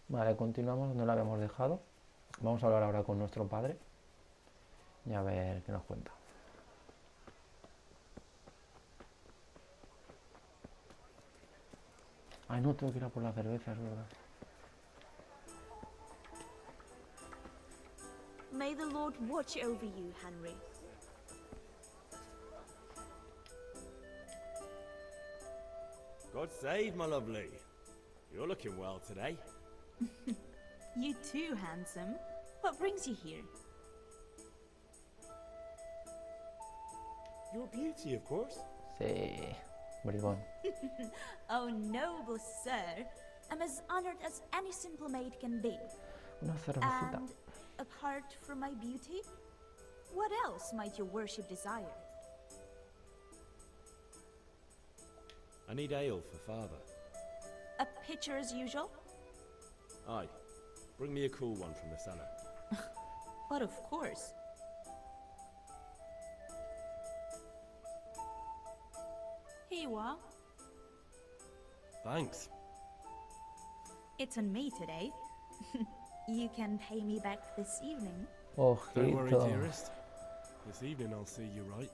Vale, continuamos donde lo habíamos dejado. Vamos a hablar ahora con nuestro padre y a ver qué nos cuenta. Ay, no, tengo que ir a por la cerveza, es verdad. May the Lord watch over you, Henry. God save, my lovely. You're looking well today. You too, handsome. What brings you here? Your beauty, of course. Sí, bribón. Oh, noble sir. I'm as honored as any simple maid can be. Una cervecita. And apart from my beauty, what else might your worship desire? I need ale for father. A pitcher as usual? Aye. Bring me a cool one from the cellar. But of course. Here you are. Thanks. It's on me today. You can pay me back this evening. Don't worry, Ojito. dearest. This evening I'll see you right.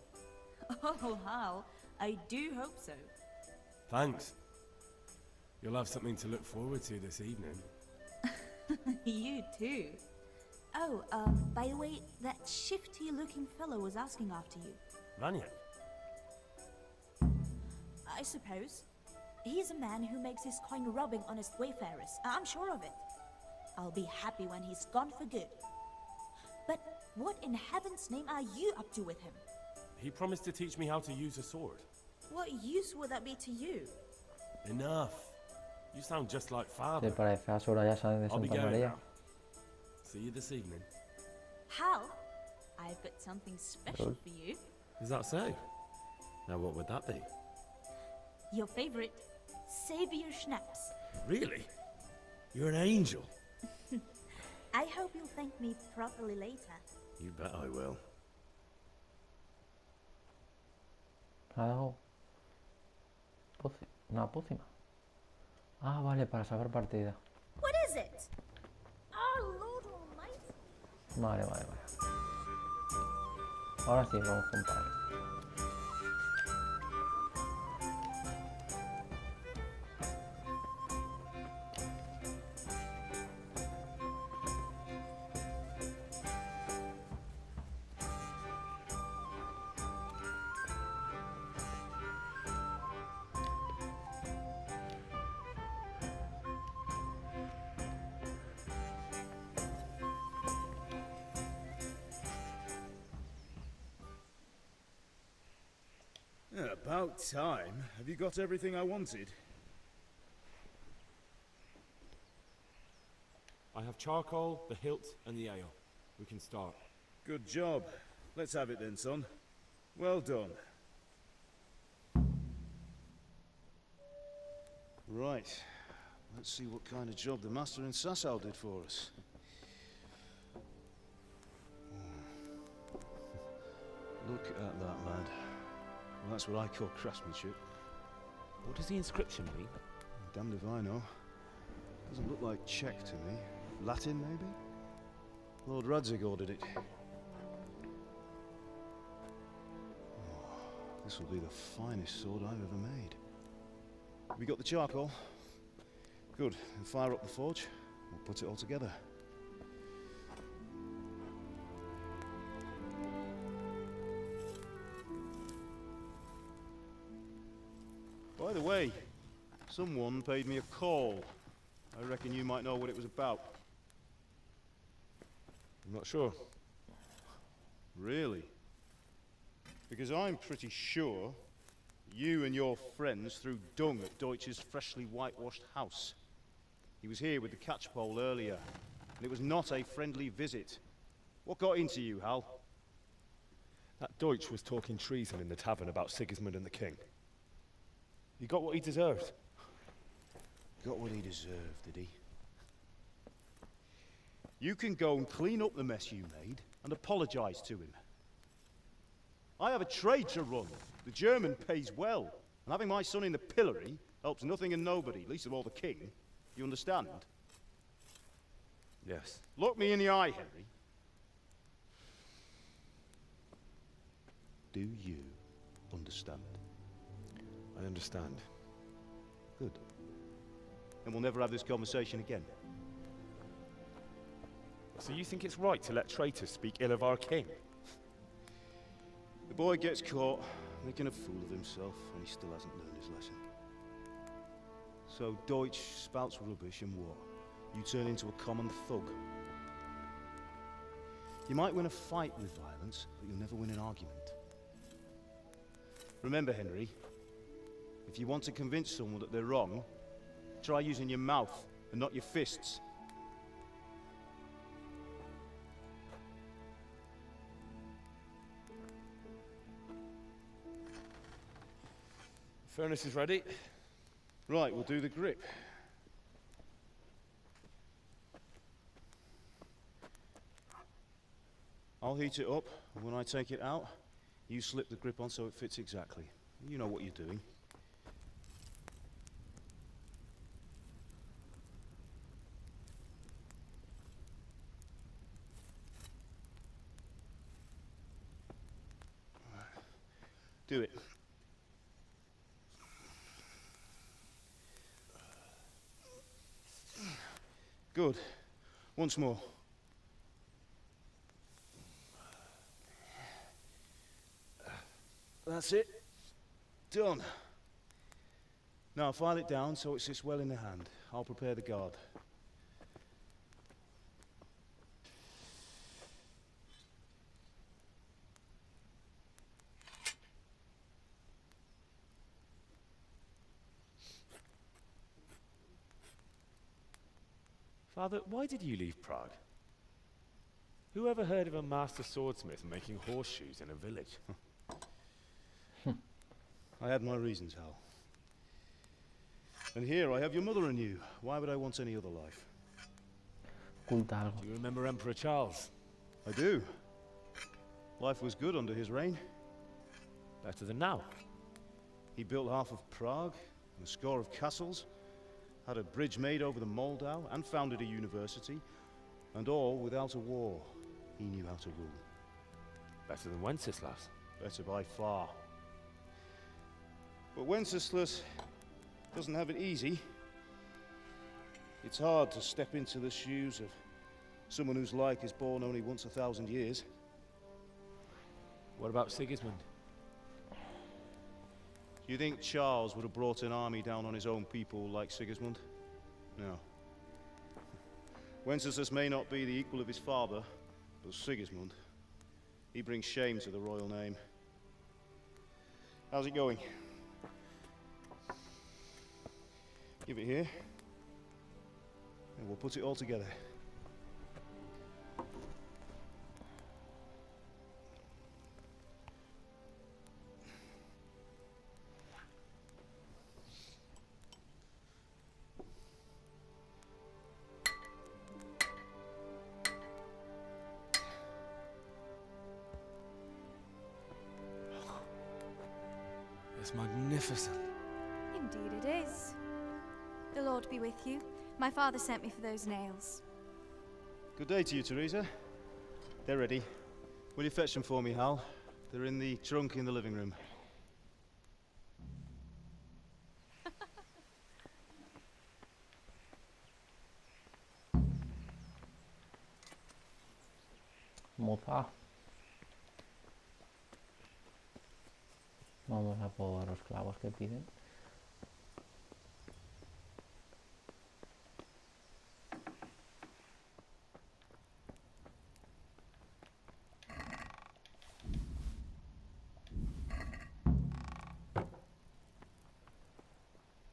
Oh, Hal, I do hope so. Thanks. You'll have something to look forward to this evening. You too. Oh, by the way, that shifty-looking fellow was asking after you. Maniac? I suppose. He's a man who makes his coin robbing honest wayfarers. I'm sure of it. I'll be happy when he's gone for good. But what in heaven's name are you up to with him? He promised to teach me how to use a sword. What use would that be to you? Enough. You sound just like Se father. parece a Soraya Sáenz de I'll be Santa going María. now. See you this evening. Hal, I've got something special for you. Is that so? Now what would that be? Your favorite, Savior Schnapps. Really? You're an angel. I hope you'll thank me properly later. You bet I will. Algo. Una pócima. Ah, vale, para salvar partida. What is it? Our Lord Almighty. Vale, vale, vale. Ahora sí, vamos con padre. Yeah, about time. Have you got everything I wanted? I have charcoal, the hilt, and the ale. We can start. Good job. Let's have it then, son. Well done. Right. Let's see what kind of job the master in Sasau did for us. Look at that, lad. Well, that's what I call craftsmanship. What does the inscription mean? Damned if I know. Doesn't look like Czech to me. Latin, maybe? Lord Radzig ordered it. Oh, this will be the finest sword I've ever made. Have you got the charcoal? Good. Then fire up the forge. We'll put it all together. By the way, someone paid me a call. I reckon you might know what it was about. I'm not sure. Really? Because I'm pretty sure you and your friends threw dung at Deutsch's freshly whitewashed house. He was here with the catchpole earlier, and it was not a friendly visit. What got into you, Hal? That Deutsch was talking treason in the tavern about Sigismund and the king. He got what he deserved. Got what he deserved, did he? You can go and clean up the mess you made and apologize to him. I have a trade to run. The German pays well, and having my son in the pillory helps nothing and nobody, least of all the king. You understand? Yes. Look me in the eye, Henry. Do you understand? I understand. Good. Then we'll never have this conversation again. So you think it's right to let traitors speak ill of our king? The boy gets caught, making a fool of himself, and he still hasn't learned his lesson. So Deutsch spouts rubbish, and what? You turn into a common thug. You might win a fight with violence, but you'll never win an argument. Remember, Henry, if you want to convince someone that they're wrong, try using your mouth and not your fists. Furnace is ready. Right, we'll do the grip. I'll heat it up, and when I take it out, you slip the grip on so it fits exactly. You know what you're doing. Do it. Good. Once more. That's it. Done. Now file it down so it sits well in the hand. I'll prepare the guard. Father, why did you leave Prague? Who ever heard of a master swordsmith making horseshoes in a village? I had my reasons, Hal. And here I have your mother and you. Why would I want any other life? Oculta algo. Do you remember Emperor Charles? I do. Life was good under his reign. Better than now. He built half of Prague, and a score of castles, had a bridge made over the Moldau, and founded a university, and all without a war. He knew how to rule. Better than Wenceslas. Better by far. But Wenceslas doesn't have it easy. It's hard to step into the shoes of someone whose like is born only once 1,000 years. What about Sigismund? Do you think Charles would have brought an army down on his own people like Sigismund? No. Wenceslas may not be the equal of his father, but Sigismund, he brings shame to the royal name. How's it going? Give it here, and we'll put it all together. It's magnificent. Indeed it is. The Lord be with you. My father sent me for those nails. Good day to you, Teresa. They're ready. Will you fetch them for me, Hal? They're in the trunk in the living room. Moza. Vamos a por los clavos que piden.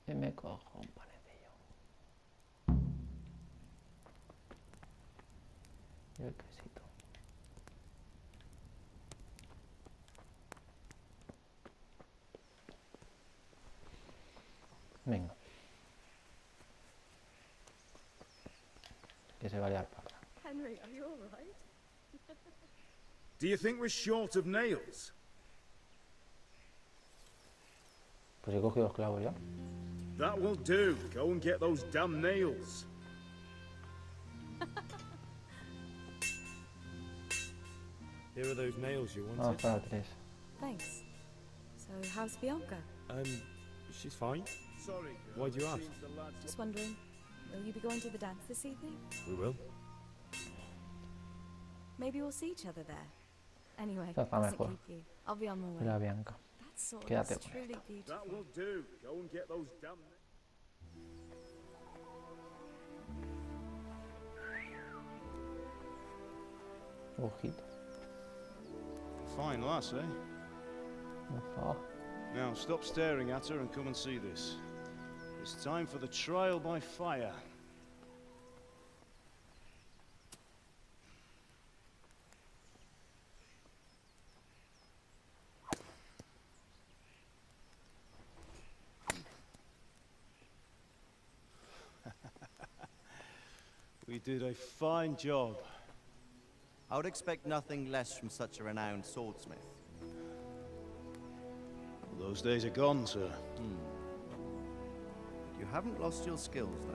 Y me cojo un panecillo. Y el quesito. Venga. Que se va a liar parda. Henry, are you all right? Do you think we're short of nails? Pues he cogido los clavos ya. That will do. Go and get those damn nails. Here are those nails you Vamos wanted. para el 3. Thanks. So, how's Bianca? She's fine. Sorry. Why do you ask? Seems the lads Just wondering, will you be going to the dance this evening? We will. Maybe we'll see each other there. Anyway, Está mustn't mejor. keep you. I'll be on my Y la way. Bianca. That sword Quédate is con truly beautiful. That will do. Go and get those damn... Ojito. Fine lass, eh? Oh, Now stop staring at her and come and see this. It's time for the trial by fire. We did a fine job. I would expect nothing less from such a renowned swordsmith. Well, those days are gone, sir. You haven't lost your skills, though.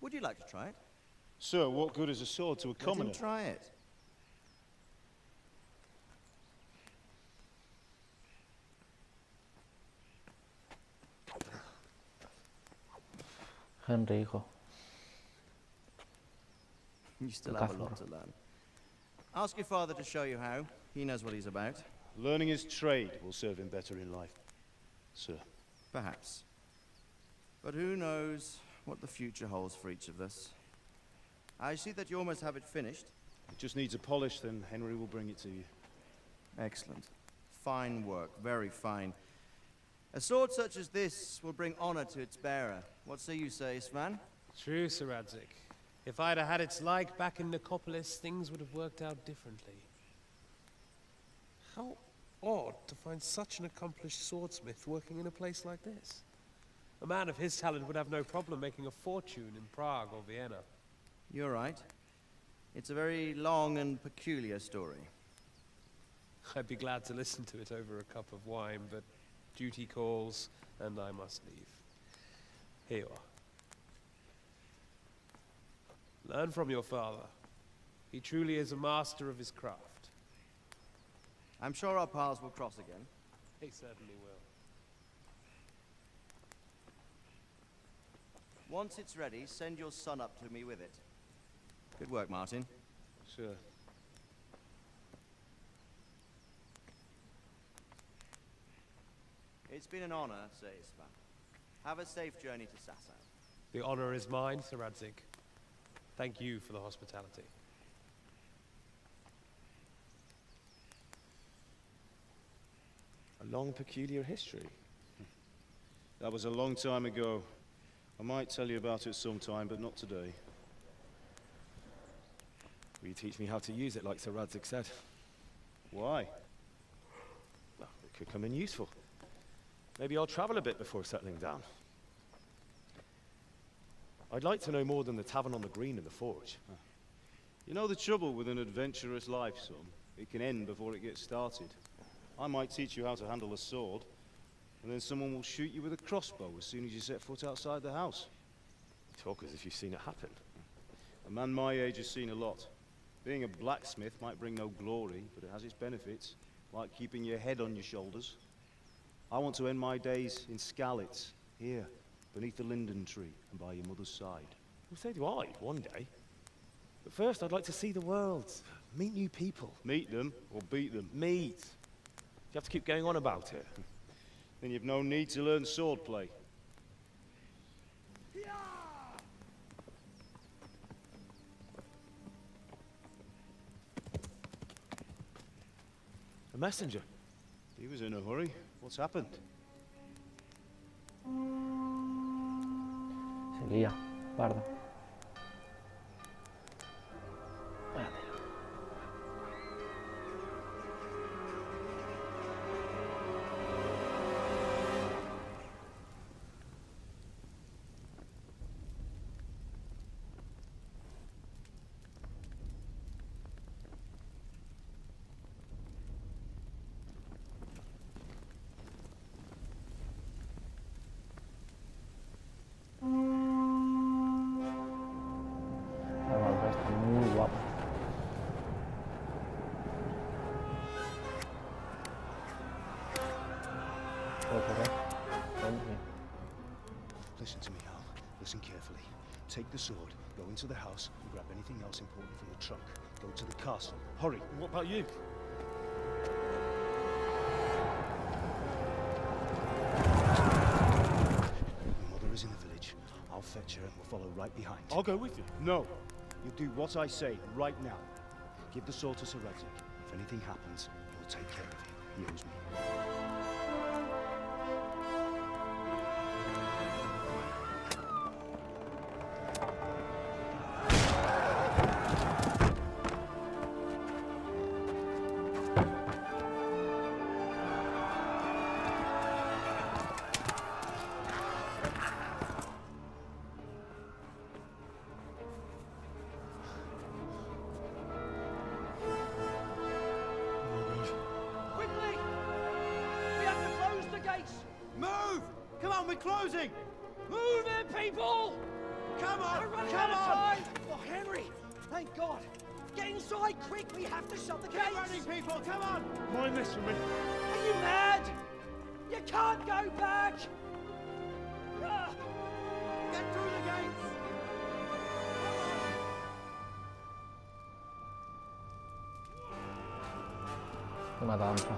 Would you like to try it? Sir, what good is a sword to a Let him commoner? try it. Henry, hijo. You still Look have a after lot to learn. Ask your father to show you how. He knows what he's about. Learning his trade will serve him better in life, sir. Perhaps. But who knows what the future holds for each of us. I see that you almost have it finished. It just needs a polish, then Henry will bring it to you. Excellent. Fine work, very fine. A sword such as this will bring honor to its bearer. What say you, Svan? True, Sir Radzik. If I'd have had its like back in Nicopolis, things would have worked out differently. How odd to find such an accomplished swordsmith working in a place like this. A man of his talent would have no problem making a fortune in Prague or Vienna. You're right. It's a very long and peculiar story. I'd be glad to listen to it over a cup of wine, but duty calls, and I must leave. Here you are. Learn from your father. He truly is a master of his craft. I'm sure our paths will cross again. He certainly will. Once it's ready, send your son up to me with it. Good work, Martin. Sir. It's been an honor, Sir Isvan. Have a safe journey to Sasau. The honor is mine, Sir Radzik. Thank you for the hospitality. A long, peculiar history. That was a long time ago. I might tell you about it sometime, but not today. Will you teach me how to use it like Sir Radzik said? Why? Well, it could come in useful. Maybe I'll travel a bit before settling down. I'd like to know more than the tavern on the green and the forge. You know the trouble with an adventurous life, son? It can end before it gets started. I might teach you how to handle a sword, and then someone will shoot you with a crossbow as soon as you set foot outside the house. You talk as if you've seen it happen. A man my age has seen a lot. Being a blacksmith might bring no glory, but it has its benefits, like keeping your head on your shoulders. I want to end my days in Skalitz, here, beneath the linden tree and by your mother's side. Well, so do I, one day. But first, I'd like to see the world, meet new people. Meet them or beat them. Meet. You have to keep going on about it. Then you've no need to learn swordplay. A messenger. He was in a hurry. What's happened? Se lía, parda. Espérate. take the sword, go into the house, and grab anything else important from the trunk. Go to the castle. Hurry. And what about you? Your mother is in the village. I'll fetch her and we'll follow right behind. I'll go with you. No. You'll do what I say right now. Give the sword to Sir Radzik. If anything happens, he'll take care of you. He owes me. Move! Come on, we're closing! Move it, people! Come on! We're running Come out of on! time! Oh, Henry! Thank God! Get inside, quick! We have to shut the gates! Get running, people! Come on! Mind this for me. Are you mad? You can't go back! Ah. Get through the gates! Qué matanza.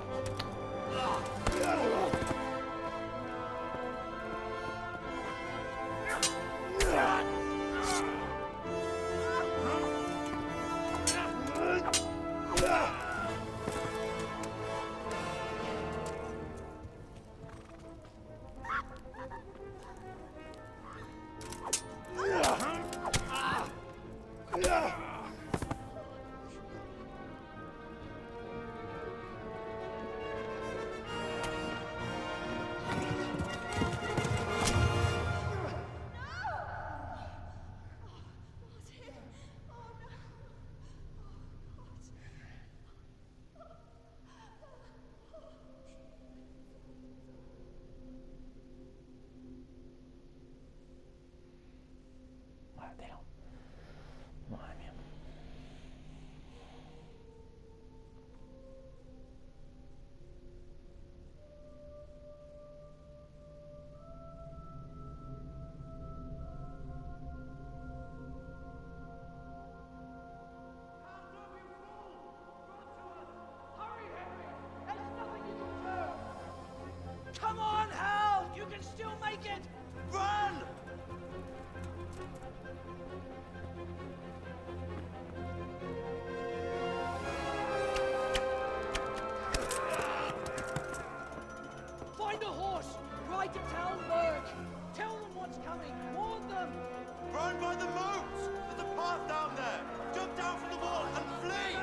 Madre mía. Hurry, Henry! There's nothing you can do! Come on, Hal! You can still make it! Run! Find a horse! Ride to town, Burke! Tell them what's coming! Warn them! Run by the moat! There's a path down there! Jump down from the wall and flee!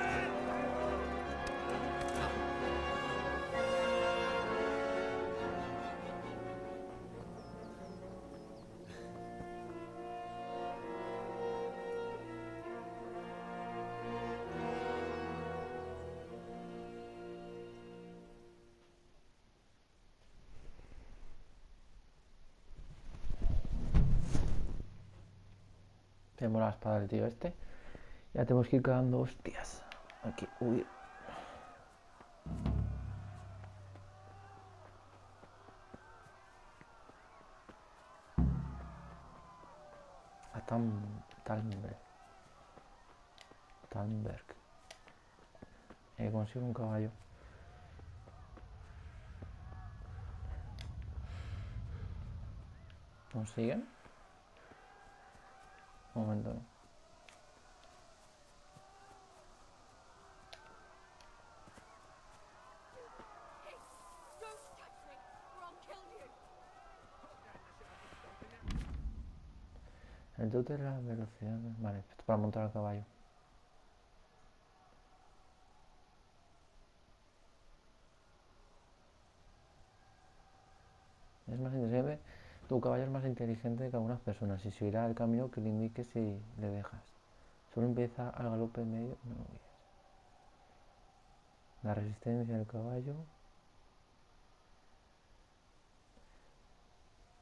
Tenemos la espada del tío este. Ya tenemos que ir cagando hostias. Aquí, huir. A Talmberg. Consigo un caballo. ¿Nos siguen? Un momento, no. El dote de la velocidad. Vale, esto para montar al caballo. Es más inteligente. Tu caballo es más inteligente que algunas personas y seguirá el camino que le indique si le dejas. Solo empieza al galope medio. No lo guíes. La resistencia del caballo.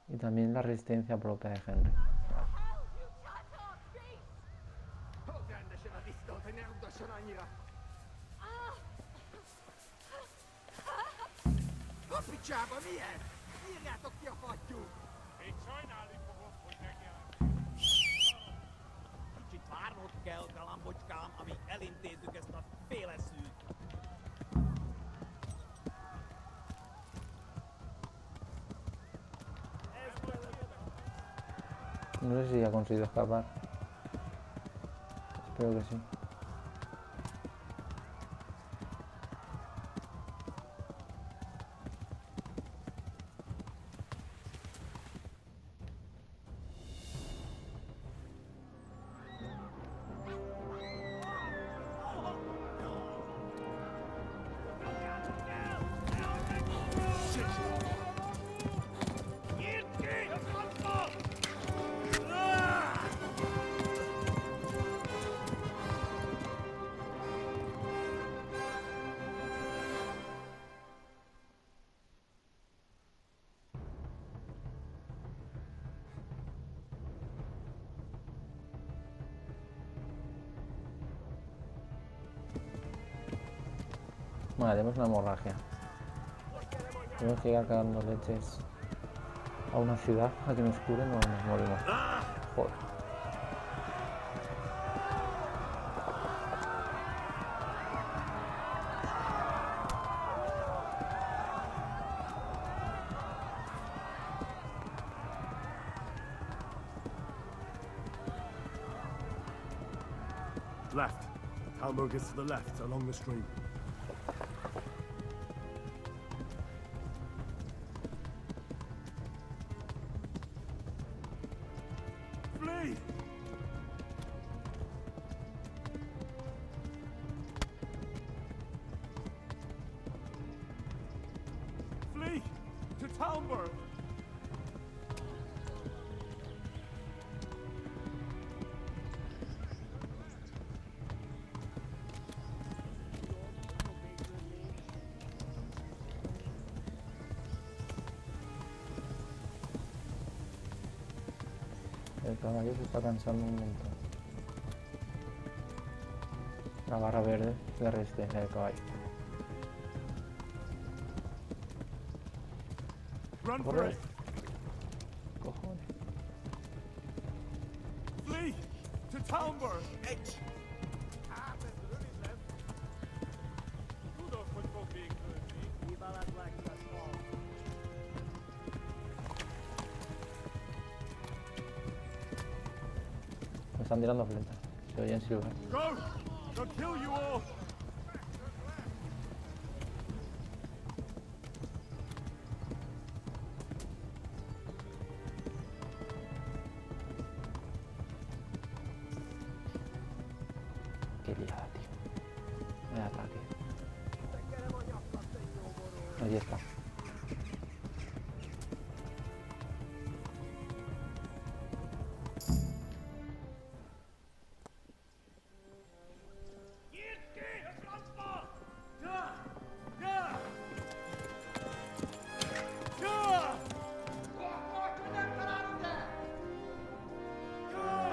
Y también la resistencia propia de Henry. intézzük ezt a féleszűt. No sé si ha conseguido escapar. Espero que sí. Vale, tenemos una hemorragia. Tenemos que llegar cagando leches a una ciudad a que nos curen o nos morimos. Joder. Left. Talmberg is to the left, along the stream. Flee! Flee! To Talmberg! El caballo se está cansando un montón. La barra verde es la resistencia del caballo. Run for Corre. it! Cojones. Flee! To Talmberg! Me están tirando flechas. Se oyen silbar. Go! They'll kill you all! Qué liada, tío. Me ataque. Ahí está.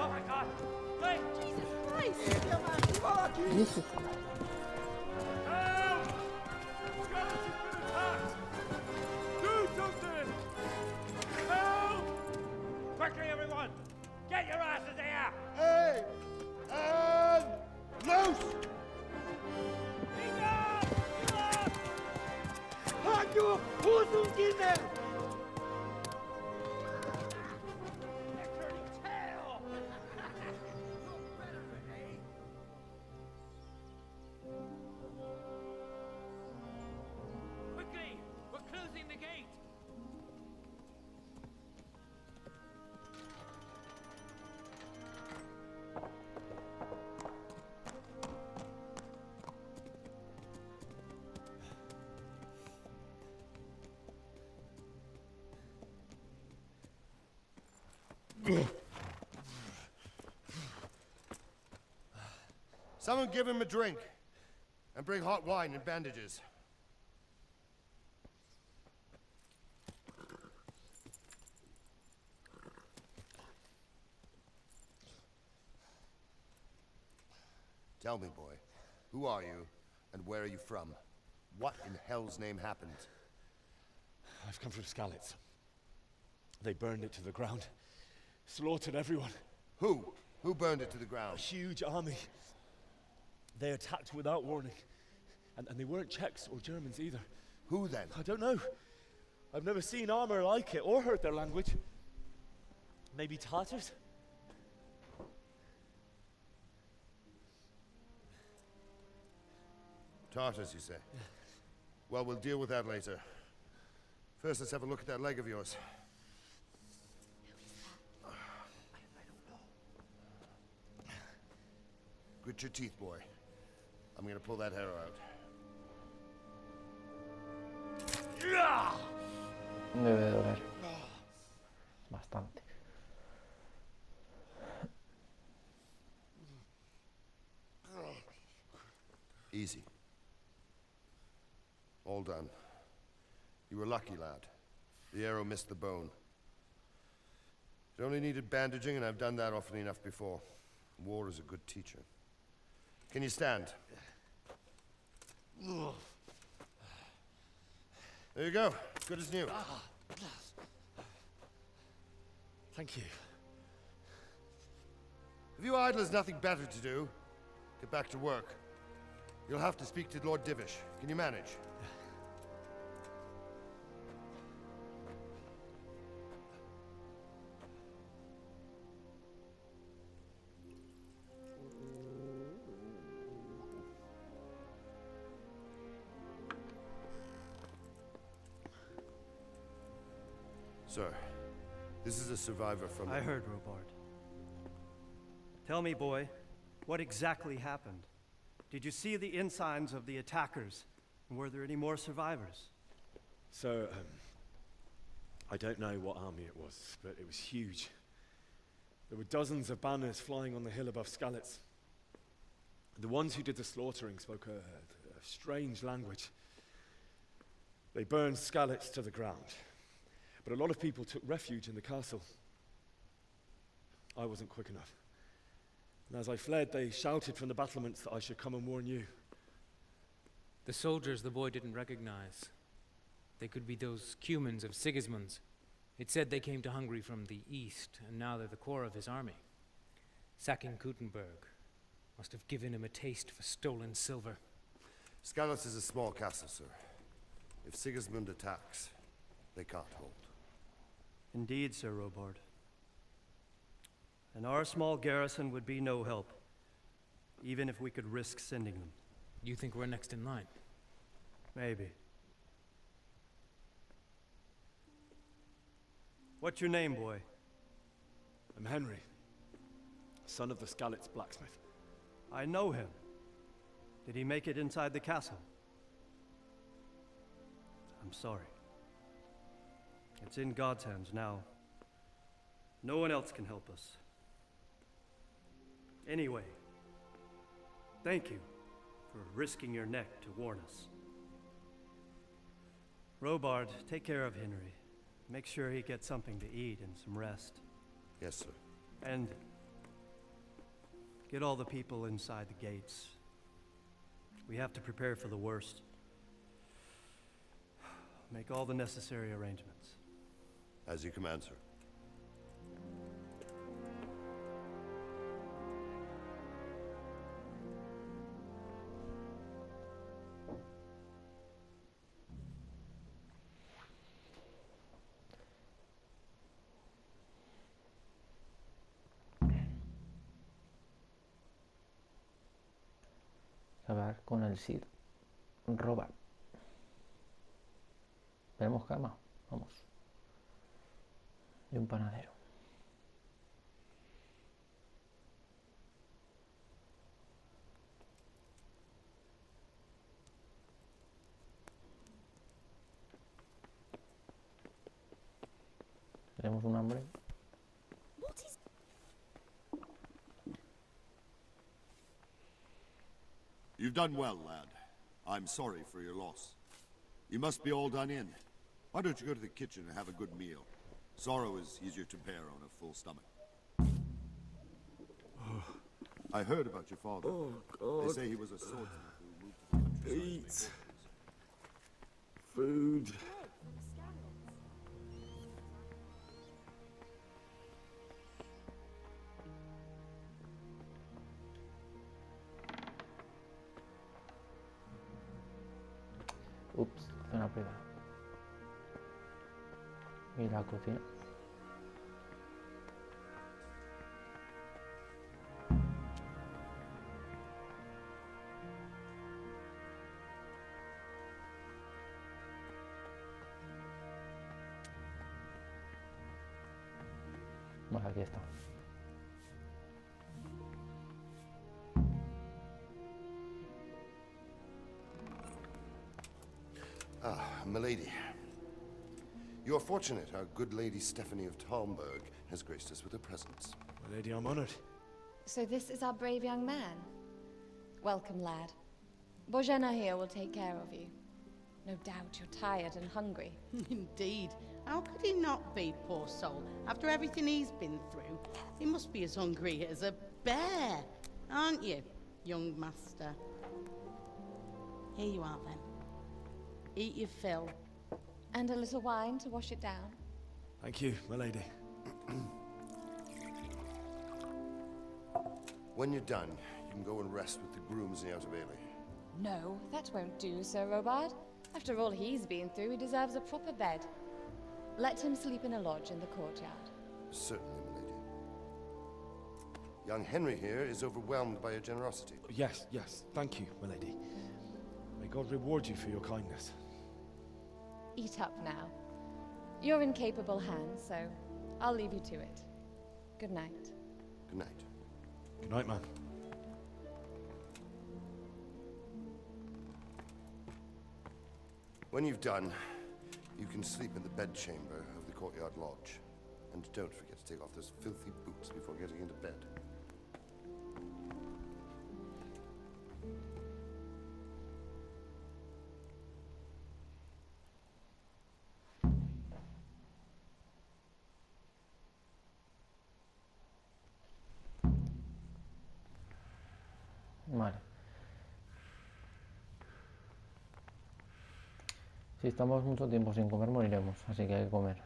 Oh my god! Wait! Jesus Christ! Jesus. Help! Scarlet has been attacked! Do something! Help! Quickly, everyone! Get your asses here! Hey! And loose! Hacu! Uzun gine! Quickly! We're closing the gate! Someone give him a drink. And bring hot wine and bandages. Tell me, boy, who are you, and where are you from? What in hell's name happened? I've come from Skalitz. They burned it to the ground. Slaughtered everyone. Who? Who burned it to the A ground? huge army. They attacked without warning. And they weren't Czechs or Germans either. Who then? I don't know. I've never seen armor like it or heard their language. Maybe Tatars? Tartars, you say? Well, we'll deal with that later. First, let's have a look at that leg of yours. Grit your teeth, boy. I'm gonna pull that hair out. Debe doler. Bastante. Easy. All done. You were lucky, lad. The arrow missed the bone. It only needed bandaging, and I've done that often enough before. War is a good teacher. Can you stand? There you go. Good as new. Thank you. If you idlers nothing better to do, get back to work. You'll have to speak to Lord Divish. Can you manage? Sir, this is a survivor from... I heard, Robard. Tell me, boy, what exactly happened? Did you see the ensigns of the attackers? And were there any more survivors? So, I don't know what army it was, but it was huge. There were dozens of banners flying on the hill above Skalitz. The ones who did the slaughtering spoke a strange language. They burned Skalitz to the ground. But a lot of people took refuge in the castle. I wasn't quick enough. And as I fled, they shouted from the battlements that I should come and warn you. The soldiers the boy didn't recognize. They could be those Cumans of Sigismund's. It said they came to Hungary from the east, and now they're the core of his army. Sacking Kuttenberg must have given him a taste for stolen silver. Skalitz is a small castle, sir. If Sigismund attacks, they can't hold. Indeed, Sir Robard. And our small garrison would be no help, even if we could risk sending them. You think we're next in line? Maybe. What's your name, boy? I'm Henry, son of the Skalitz blacksmith. I know him. Did he make it inside the castle? I'm sorry. It's in God's hands now. No one else can help us. Anyway, thank you for risking your neck to warn us. Robard, take care of Henry. Make sure he gets something to eat and some rest. Yes, sir. And get all the people inside the gates. We have to prepare for the worst. Make all the necessary arrangements. As you command, sir. Hablar con el Sir Robard. Tenemos cama, vamos. Y un panadero. Tenemos un hambre. You've done well, lad. I'm sorry for your loss. You must be all done in. Why don't you go to the kitchen and have a good meal? Sorrow is easier to bear on a full stomach. I heard about your father. Oh, God. They say he was a swordsman who moved to the countryside. Eat. Food. Ups, zona privada. Y la cocina. Vale, aquí está. Ah, milady. You are fortunate our good lady Stephanie of Talmberg has graced us with her presence. My lady, I'm honored. So this is our brave young man. Welcome, lad. Bojana here will take care of you. No doubt you're tired and hungry. Indeed. How could he not be, poor soul? After everything he's been through, he must be as hungry as a bear, aren't you, young master? Here you are, then. Eat your fill. And a little wine to wash it down. Thank you, my lady. When you're done, you can go and rest with the grooms in the Outer Bailey. No, that won't do, Sir Robard. After all he's been through, he deserves a proper bed. Let him sleep in a lodge in the courtyard. Certainly, milady. Young Henry here is overwhelmed by your generosity. Yes, yes, thank you, my lady. May God reward you for your kindness. Eat up now. You're in capable hands, so I'll leave you to it. Good night. Good night. Good night, man. When you've done, you can sleep in the bedchamber of the courtyard lodge. And don't forget to take off those filthy boots before getting into bed. Vale. Si estamos mucho tiempo sin comer, moriremos, así que hay que comer.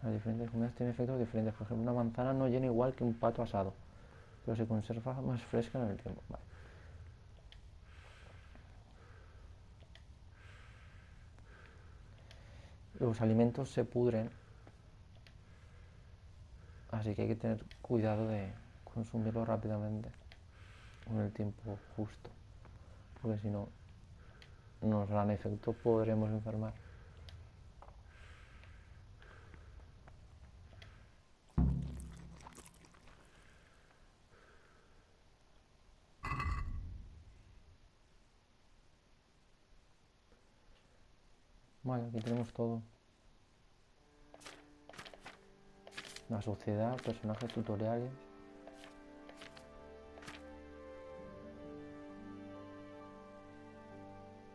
Las diferentes comidas tienen efectos diferentes. Por ejemplo, una manzana no llena igual que un pato asado, pero se conserva más fresca en el tiempo. Vale. Los alimentos se pudren, así que hay que tener cuidado de consumirlos rápidamente, con el tiempo justo, porque si no nos dan efecto, podremos enfermar. Vale, aquí tenemos todo. La sociedad, personajes, tutoriales.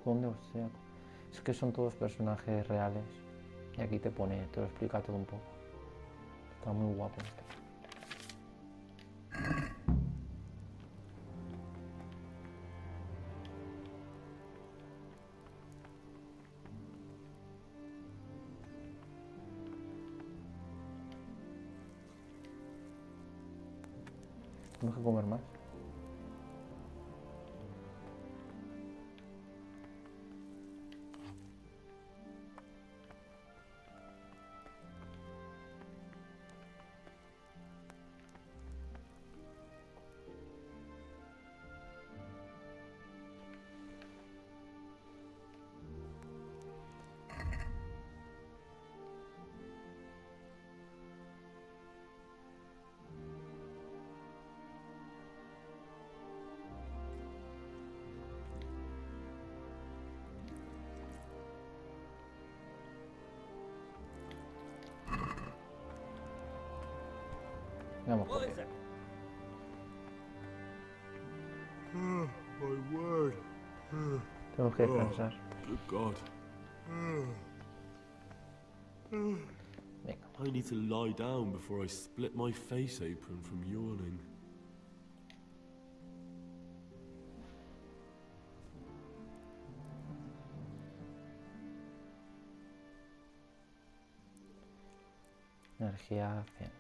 ¿Dónde os sea? Es que son todos personajes reales. Y aquí te pone, te lo explica todo un poco. Está muy guapo esto. Tenemos que comer más. Vamos. What is it? My word. Tenemos que descansar. Good God. Venga. I need to lie down before I split my face open from yawning. Energía 100.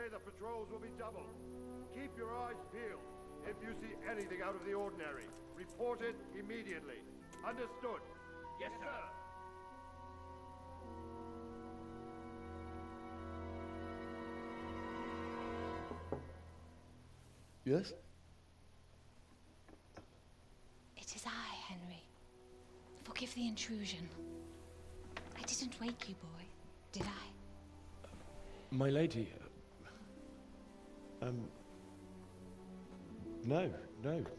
the patrols will be doubled. Keep your eyes peeled. If you see anything out of the ordinary, report it immediately. Understood? Yes, sir. Yes? It is I, Henry. Forgive the intrusion. I didn't wake you, boy, did I? My lady... No,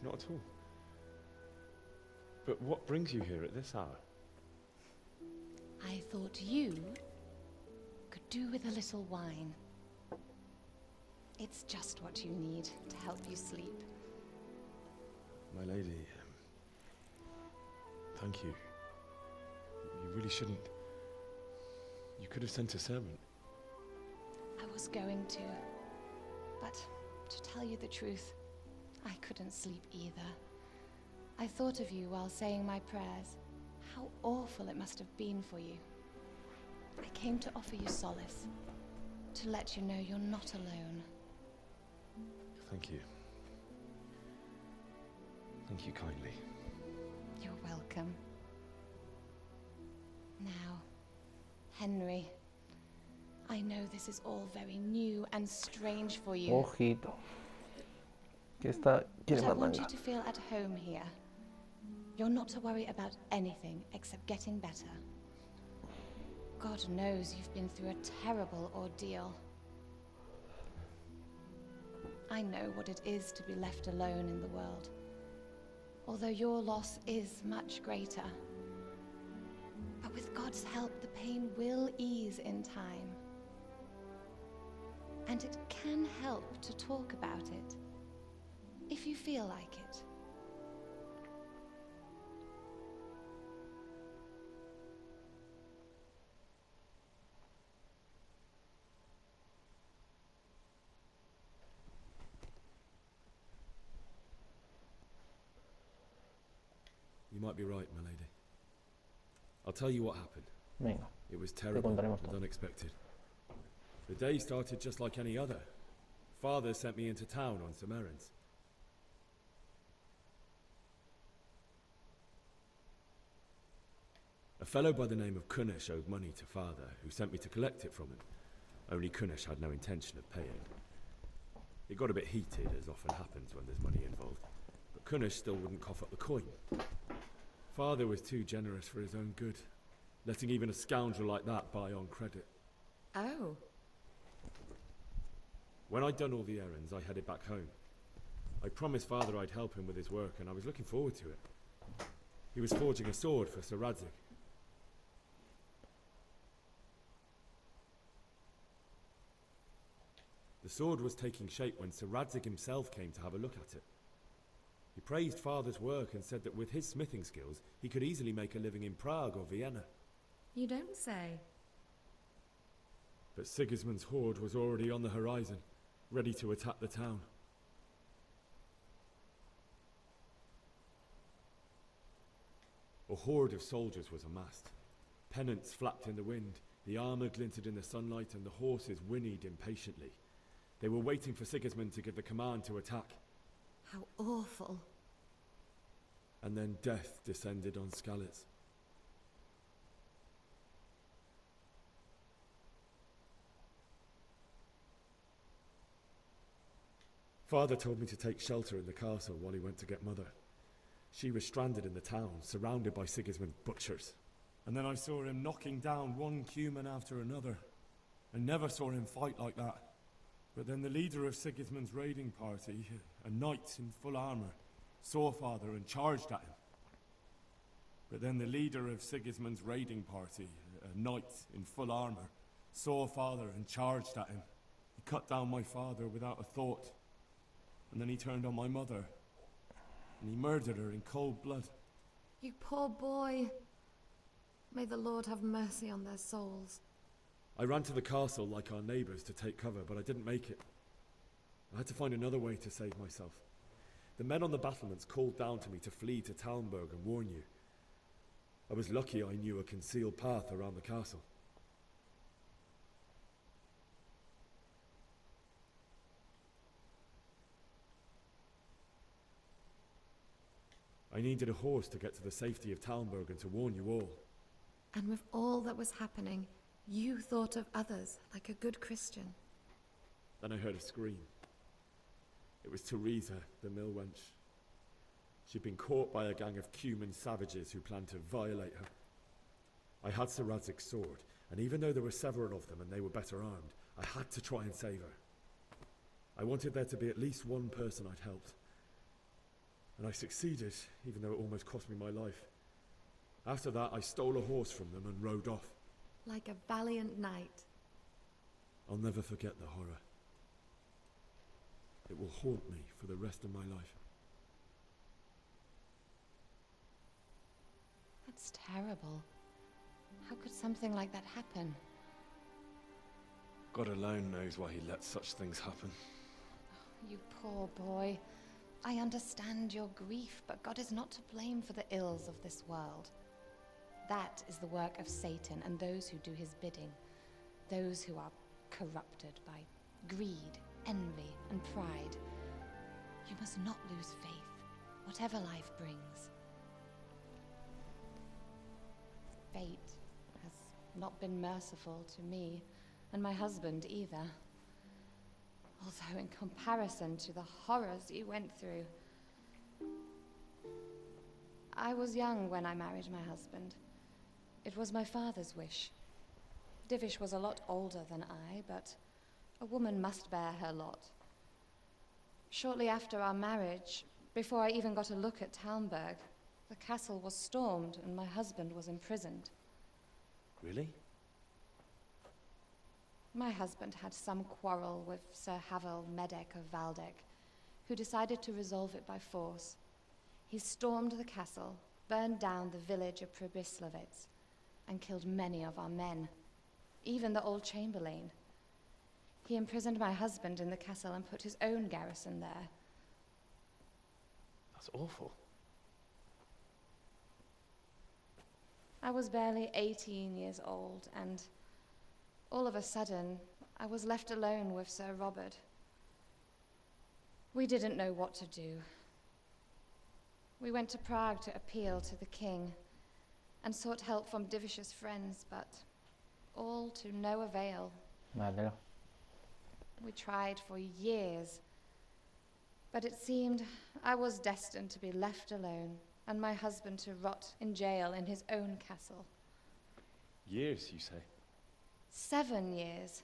not at all. But what brings you here at this hour? I thought you could do with a little wine. It's just what you need to help you sleep. My lady, thank you. You really shouldn't... You could have sent a servant. I was going to, but to tell you the truth, I couldn't sleep either. I thought of you while saying my prayers. How awful it must have been for you. I came to offer you solace, to let you know you're not alone. Thank you. Thank you kindly. You're welcome. Now, Henry, I know this is all very new and strange for you. Ojito. Que está... But I want you to feel at home here. You're not to worry about anything except getting better. God knows you've been through a terrible ordeal. I know what it is to be left alone in the world, although your loss is much greater. But with God's help, the pain will ease in time. And it can help to talk about it, if you feel like it. You might be right, my lady. I'll tell you what happened. Venga. It was terrible and unexpected. The day started just like any other. Father sent me into town on some errands. A fellow by the name of Kunish owed money to Father, who sent me to collect it from him. Only Kunish had no intention of paying. It got a bit heated, as often happens when there's money involved, but Kunish still wouldn't cough up the coin. Father was too generous for his own good, letting even a scoundrel like that buy on credit. Oh. When I'd done all the errands, I headed back home. I promised Father I'd help him with his work, and I was looking forward to it. He was forging a sword for Sir Radzik. The sword was taking shape when Sir Radzik himself came to have a look at it. He praised Father's work and said that with his smithing skills, he could easily make a living in Prague or Vienna. You don't say. But Sigismund's horde was already on the horizon, ready to attack the town. A horde of soldiers was amassed. Pennants flapped in the wind, the armour glinted in the sunlight, and the horses whinnied impatiently. They were waiting for Sigismund to give the command to attack. How awful. And then death descended on Skalitz. Father told me to take shelter in the castle while he went to get Mother. She was stranded in the town, surrounded by Sigismund's butchers. And then I saw him knocking down one human after another. I never saw him fight like that. But then the leader of Sigismund's raiding party, a knight in full armour, saw Father and charged at him. But then the leader of Sigismund's raiding party, a knight in full armour, saw Father and charged at him. He cut down my father without a thought. And then he turned on my mother. And he murdered her in cold blood. You poor boy. May the Lord have mercy on their souls. I ran to the castle like our neighbours to take cover, but I didn't make it. I had to find another way to save myself. The men on the battlements called down to me to flee to Talmberg and warn you. I was lucky I knew a concealed path around the castle. I needed a horse to get to the safety of Talmberg and to warn you all. And with all that was happening, you thought of others like a good Christian. Then I heard a scream. It was Teresa, the mill wench. She'd been caught by a gang of Cuman savages who planned to violate her. I had Sir Radzig's sword, and even though there were several of them and they were better armed, I had to try and save her. I wanted there to be at least one person I'd helped. And I succeeded, even though it almost cost me my life. After that, I stole a horse from them and rode off. Like a valiant knight. I'll never forget the horror. It will haunt me for the rest of my life. That's terrible. How could something like that happen? God alone knows why he lets such things happen. You poor boy. I understand your grief, but God is not to blame for the ills of this world. That is the work of Satan and those who do his bidding. Those who are corrupted by greed, envy, and pride. You must not lose faith, whatever life brings. Fate has not been merciful to me, and my husband either. Although in comparison to the horrors you went through. I was young when I married my husband. It was my father's wish. Divish was a lot older than I, but a woman must bear her lot. Shortly after our marriage, before I even got a look at Talmberg, the castle was stormed and my husband was imprisoned. Really? My husband had some quarrel with Sir Havel Medek of Valdek, who decided to resolve it by force. He stormed the castle, burned down the village of Pribyslavitz, and killed many of our men, even the old chamberlain. He imprisoned my husband in the castle and put his own garrison there. That's awful. I was barely 18 years old, and all of a sudden, I was left alone with Sir Robert. We didn't know what to do. We went to Prague to appeal to the king and sought help from Divish's friends, but all to no avail. Madre. We tried for years, but it seemed I was destined to be left alone and my husband to rot in jail in his own castle. Years, you say? 7 years.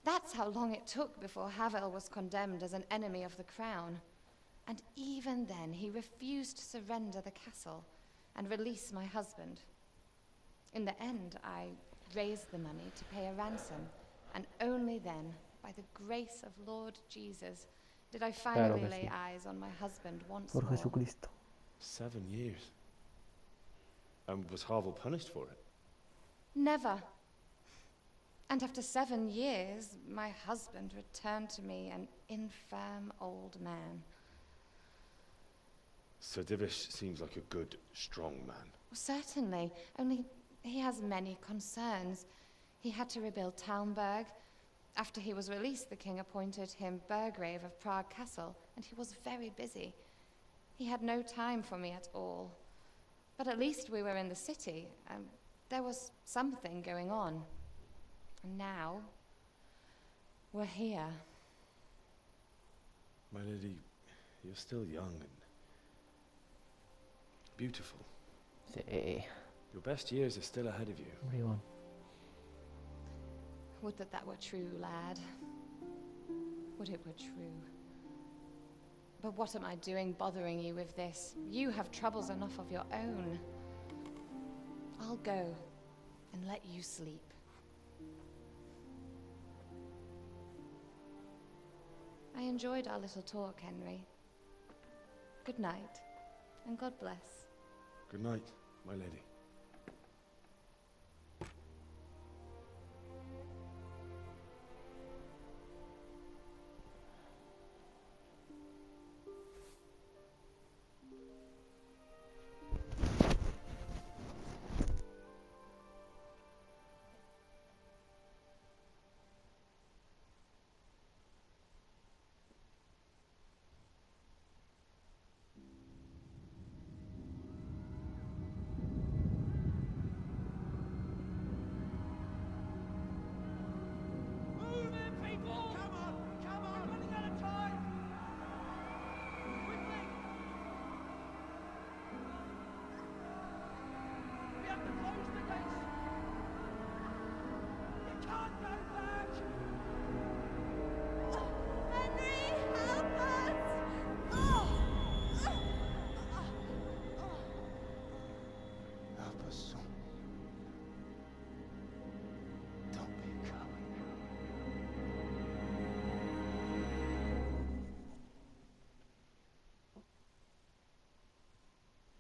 That's how long it took before Havel was condemned as an enemy of the crown. And even then, he refused to surrender the castle and release my husband. In the end, I raised the money to pay a ransom, and only then, by the grace of Lord Jesus, did I finally lay eyes on my husband once more. 7 years. And was Havel punished for it? Never. And after 7 years, my husband returned to me an infirm old man. Sir Divish seems like a good, strong man. Certainly, only he has many concerns. He had to rebuild Talmberg. After he was released, the king appointed him Burgrave of Prague Castle, and he was very busy. He had no time for me at all. But at least we were in the city, and there was something going on. And now, we're here. My lady, you're still young and beautiful. Sí. Your best years are still ahead of you. Everyone. Would that that were true, lad. Would it were true. But what am I doing bothering you with this? You have troubles enough of your own. I'll go and let you sleep. I enjoyed our little talk, Henry. Good night, and God bless. Good night, my lady. son. Don't be a coward.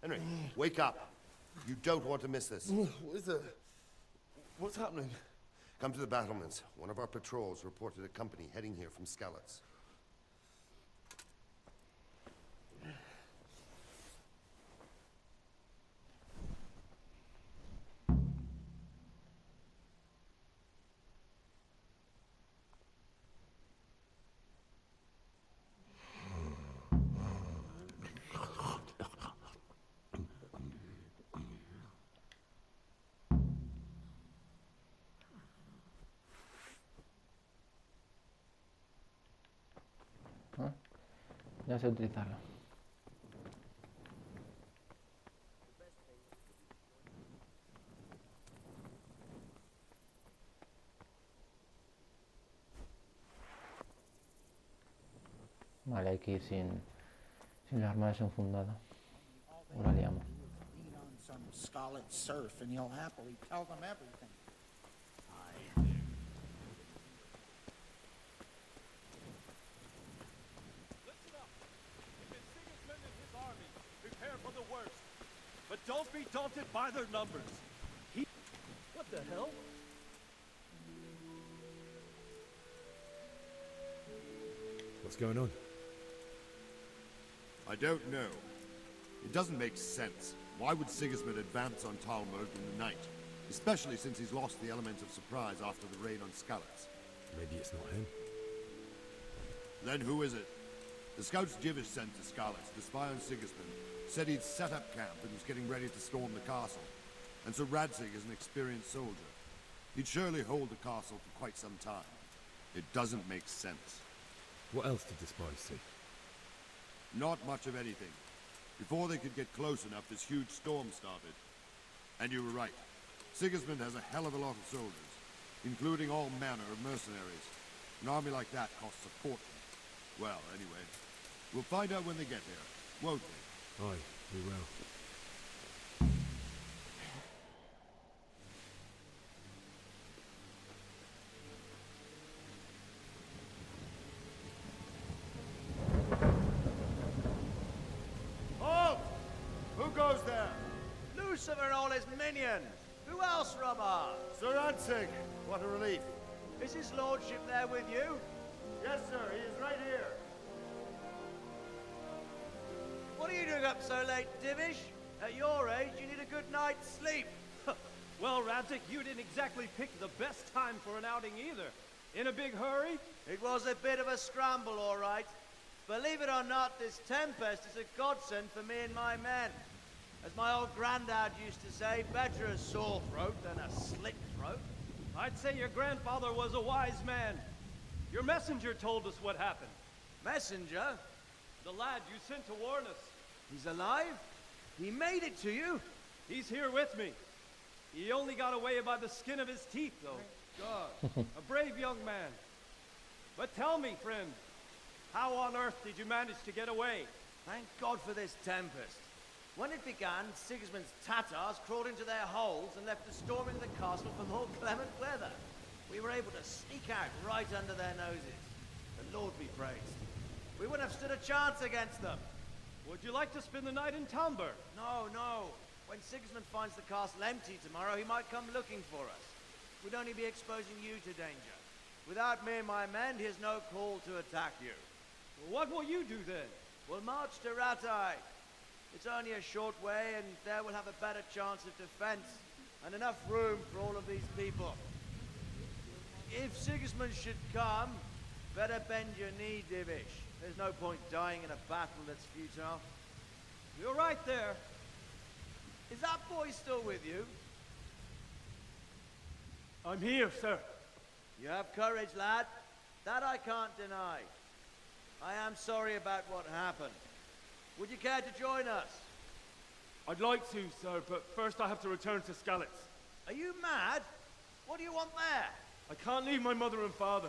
Henry, wake up. You don't want to miss this. What is it? What's happening? Come to the battlements. One of our patrols reported a company heading here from Skalitz. Ya sé utilizarlo. Vale, hay que ir sin la arma desenfundada. O la liamos. Lean on some Skalitz serf and he'll happily tell them everything. But don't be daunted by their numbers. What the hell? What's going on? I don't know. It doesn't make sense. Why would Sigismund advance on Talmud in the night? Especially since he's lost the element of surprise after the raid on Skalitz. Maybe it's not him. Then who is it? The scouts Jivish sent to Skalitz to spy on Sigismund said he'd set up camp and was getting ready to storm the castle. And so Radzig is an experienced soldier. He'd surely hold the castle for quite some time. It doesn't make sense. What else did the spies see? Not much of anything. Before they could get close enough, this huge storm started. And you were right. Sigismund has a hell of a lot of soldiers, including all manner of mercenaries. An army like that costs a fortune. Well, anyway, we'll find out when they get there, won't we? Aye, we will. Halt! Who goes there? Lucifer and all his minions. Who else, Robert? Sir Radzig, what a relief. Is his lordship there with you? Yes, sir, he is right here. What are you doing up so late, Divish? At your age, you need a good night's sleep. Well, Radzig, you didn't exactly pick the best time for an outing either. In a big hurry? It was a bit of a scramble, all right. Believe it or not, this tempest is a godsend for me and my men. As my old granddad used to say, better a sore throat than a slit throat. I'd say your grandfather was a wise man. Your messenger told us what happened. Messenger? The lad you sent to warn us. He's alive? He made it to you? He's here with me. He only got away by the skin of his teeth, though. God, a brave young man. But tell me, friend, how on earth did you manage to get away? Thank God for this tempest. When it began, Sigismund's Tatars crawled into their holes and left us storming the castle for more clement weather. We were able to sneak out right under their noses. The Lord be praised. We wouldn't have stood a chance against them. Would you like to spend the night in Talmberg? No, no. When Sigismund finds the castle empty tomorrow, he might come looking for us. We'd only be exposing you to danger. Without me and my men, he has no call to attack you. Well, what will you do then? We'll march to Ratai. It's only a short way, and there we'll have a better chance of defense, and enough room for all of these people. If Sigismund should come, better bend your knee, Divish. There's no point dying in a battle that's futile. You're right there. Is that boy still with you? I'm here, sir. You have courage, lad. That I can't deny. I am sorry about what happened. Would you care to join us? I'd like to, sir, but first I have to return to Skalitz. Are you mad? What do you want there? I can't leave my mother and father.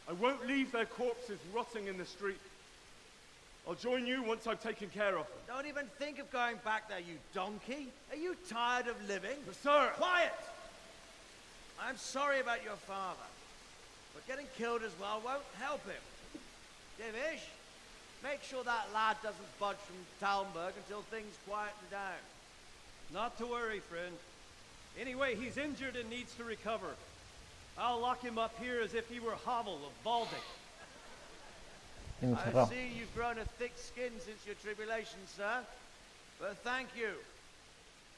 I won't leave their corpses rotting in the street. I'll join you once I've taken care of them. Don't even think of going back there, you donkey. Are you tired of living? Sir! Quiet! I'm sorry about your father, but getting killed as well won't help him. Divish, make sure that lad doesn't budge from Talmberg until things quieten down. Not to worry, friend. Anyway, he's injured and needs to recover. I'll lock him up here as if he were Hovel of Baldic. I see you've grown a thick skin since your tribulation, sir. But thank you.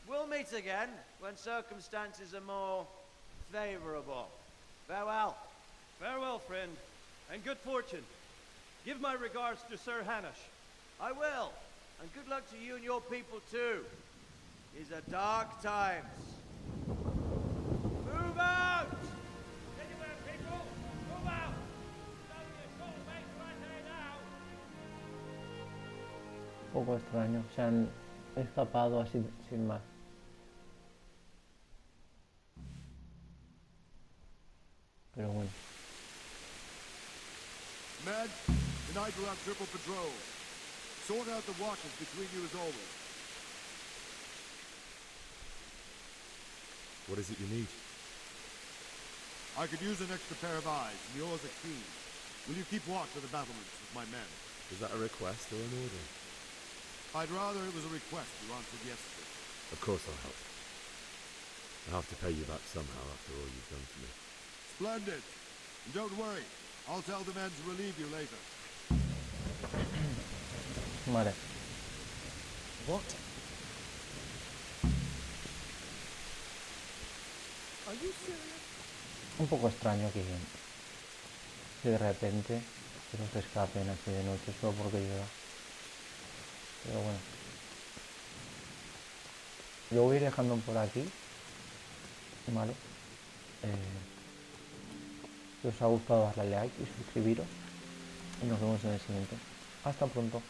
We'll meet again when circumstances are more favorable. Farewell. Farewell, friend, and good fortune. Give my regards to Sir Hanush. I will, and good luck to you and your people too. These are dark times. Move out! Anywhere, people! Move out! Un poco extraño, se han escapado así sin más. Pero bueno. Men, tonight we'll have triple patrol. Sort out the watches between you as always. What is it you need? I could use an extra pair of eyes, and yours are keen. Will you keep watch of the battlements with my men? Is that a request or an order? I'd rather it was a request you answered yesterday. Of course I'll help. I have to pay you back somehow after all you've done for me. Splendid. And don't worry, I'll tell the men to relieve you later. Vale. What? Are you serious? Un poco extraño que de repente que no se escapen así de noche solo porque llueva. Pero bueno. Yo voy a ir dejando por aquí. Vale. Si os ha gustado darle like y suscribiros. Y nos vemos en el siguiente. Hasta pronto.